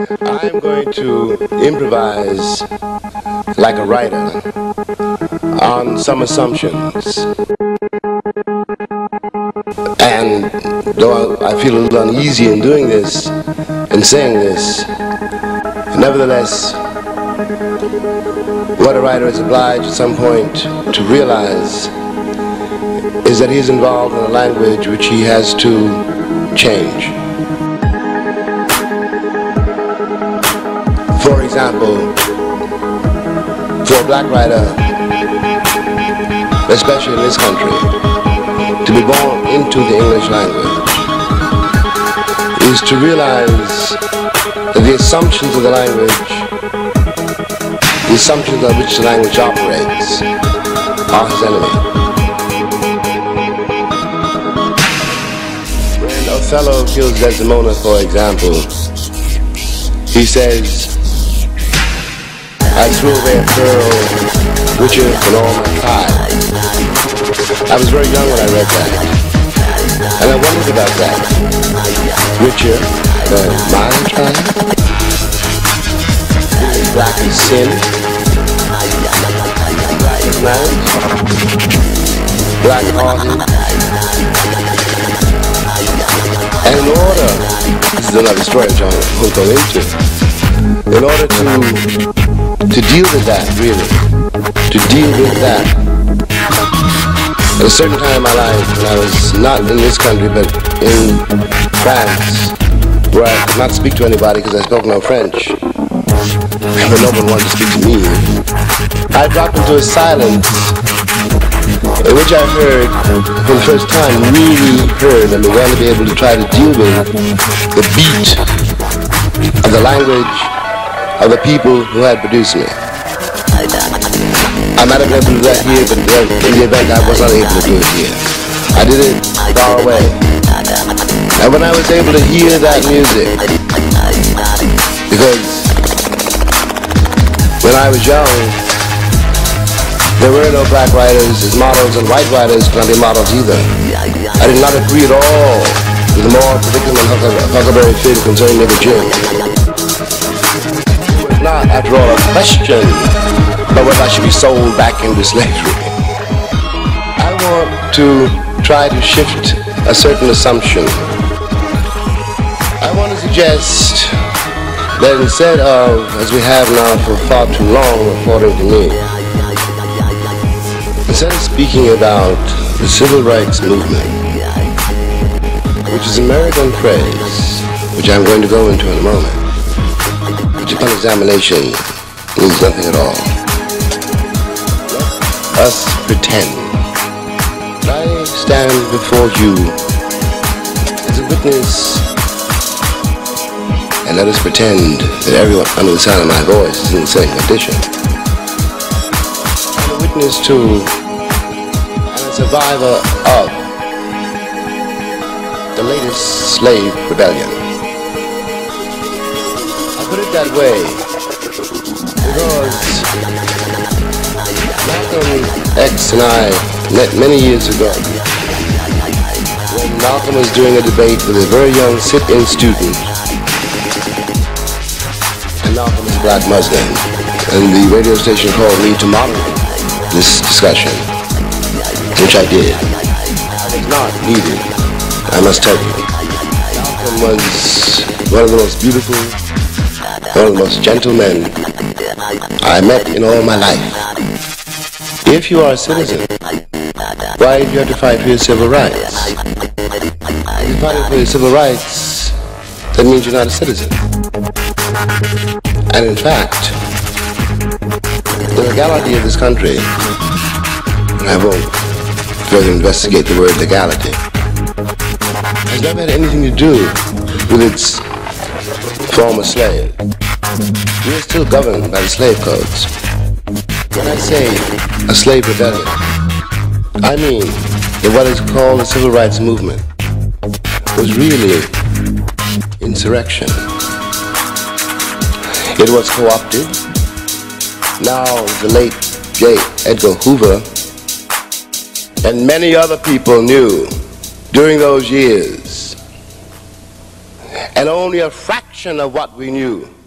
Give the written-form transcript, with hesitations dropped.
I'm going to improvise like a writer on some assumptions. And though I feel a little uneasy in doing this and saying this, nevertheless, what a writer is obliged at some point to realize is that he's involved in a language which he has to change. For example, for a black writer, especially in this country, to be born into the English language is to realize that the assumptions of the language, the assumptions on which the language operates, are his enemy. When Othello kills Desdemona, for example, he says, I threw away a pearl richer than all my pride. I was very young when I read that, and I wondered about that. Richer than my pride? Black as sin? Black as marriage? Black-hearted? And in order, this is another story which I won't go into, in order to deal with that, really, to deal with that, at a certain time in my life, when I was not in this country, but in France, where I could not speak to anybody because I spoke no French, but no one wanted to speak to me, I dropped into a silence in which I heard, for the first time, really heard and began to be able to try to deal with the beat of the language of the people who had produced me. I might have been able to do that here, but in the event I was not able to do it here. I did it far away. And when I was able to hear that music, because when I was young, there were no black writers as models, and white writers could not be models either. I did not agree at all with the moral predicament of Huckleberry Finn concerning Nigger Jim. It was not, after all, a question about whether I should be sold back into slavery. I want to try to shift a certain assumption. I want to suggest that instead of, as we have now for far too long, according to me, instead of speaking about the civil rights movement, which is American phrase, which I'm going to go into in a moment, which upon examination means nothing at all. Let us pretend that I stand before you as a witness, and let us pretend that everyone under the sound of my voice is in the same condition. I'm a witness to and a survivor of the latest slave rebellion. I put it that way because Malcolm X and I met many years ago when Malcolm was doing a debate with a very young sit-in student, and Malcolm is a black Muslim, and the radio station called me to moderate this discussion, which I did. I was not needed, I must tell you. Malcolm was one of the most beautiful, one of the most gentle men I met in all my life. If you are a citizen, why do you have to fight for your civil rights? If you're fighting for your civil rights, that means you're not a citizen. And in fact, the legality of this country, and I won't further investigate the word legality, has never had anything to do with its former slave. We are still governed by the slave codes. When I say a slave rebellion, I mean that what is called the civil rights movement was really insurrection. It was co-opted. Now the late J. Edgar Hoover and many other people knew during those years, and only a fraction fraction of what we knew.